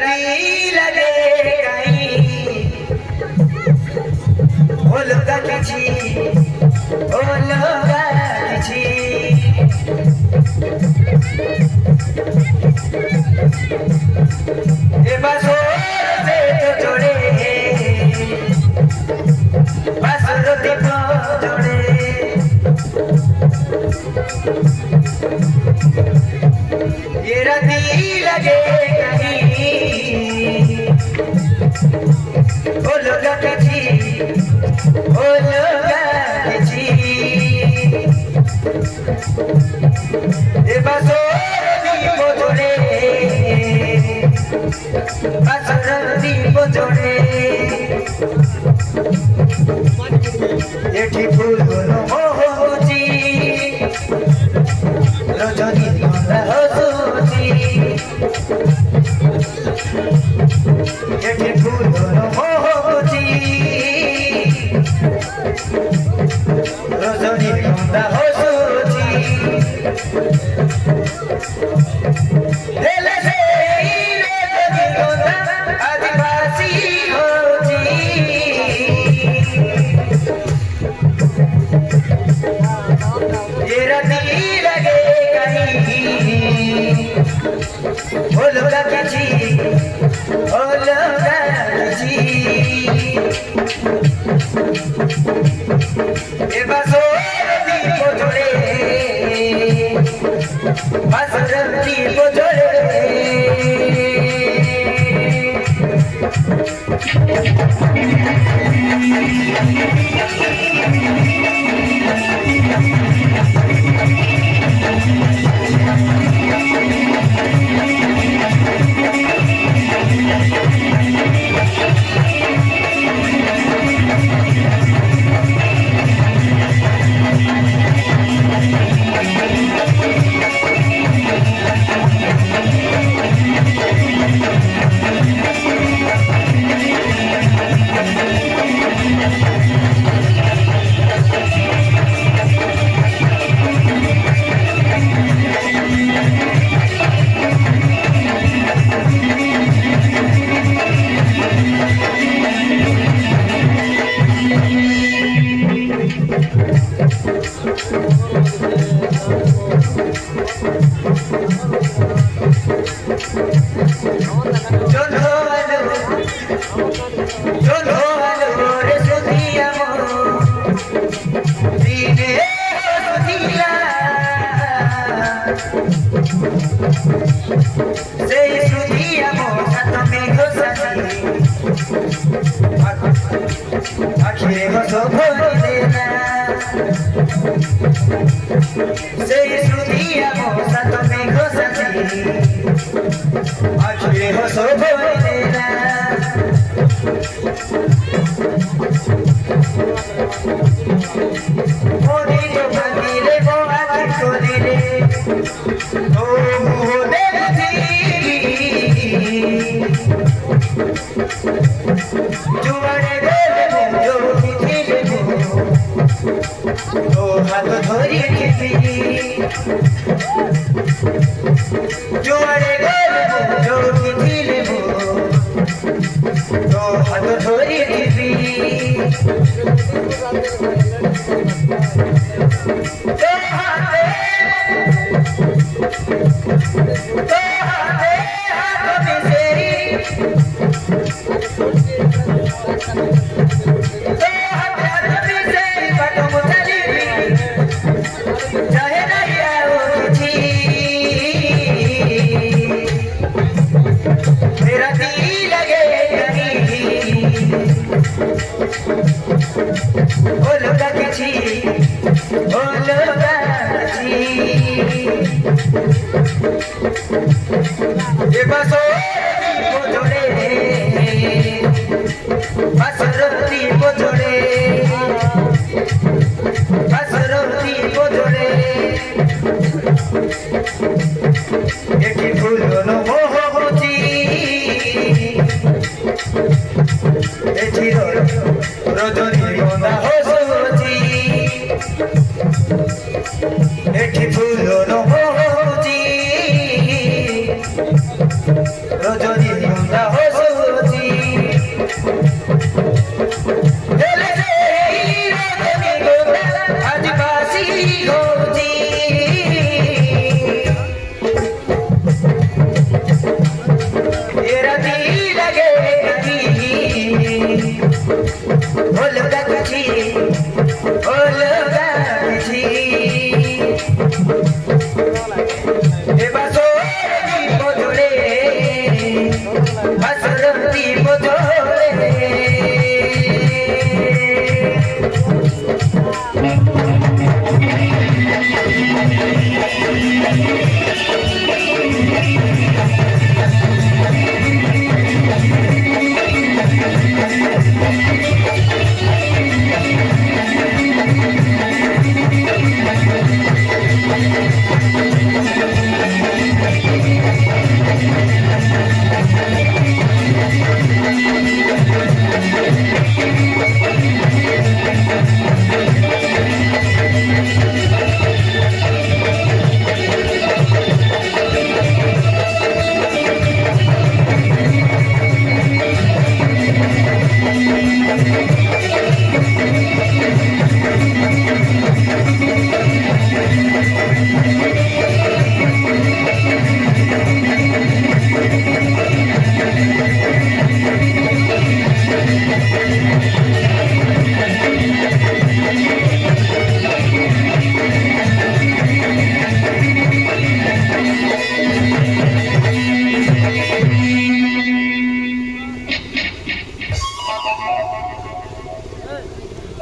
राती लगे कहीं ओलगा किछि ओलगा किछि ए बासुर से तो जोड़े बासुर दीप जोड़े ये राती लगे कहीं ओलगा किछि ओलगा किछि ए बासुर दीप जोड़े बासुर दीप जोड़े एठी फूल मोहची रजनी गंधा हसुची एठी फूल मोहची रजनी गंधा हसुची देले से रजनी गंधा आदिवासी होची ये राती लगे कहीं ओलगा किछि ओलगा किछि ए बासुर दीप जोड़े बासुर दीप जोड़े हाथ धरी जुआड़े जो किथिले तो हाथ धरी तो हाथे हाथ मिसेरी ओलगा किछि ओलगा किछि ए बासुर दीप जोड़े बासुर दीप जोड़े बासुर दीप जोड़े एठी फूल मोहची एठी रजनी गंधा हसुची एठी फूल मोहची रजनी गंधा ভাসরতি বদলে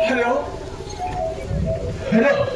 हेलो हेलो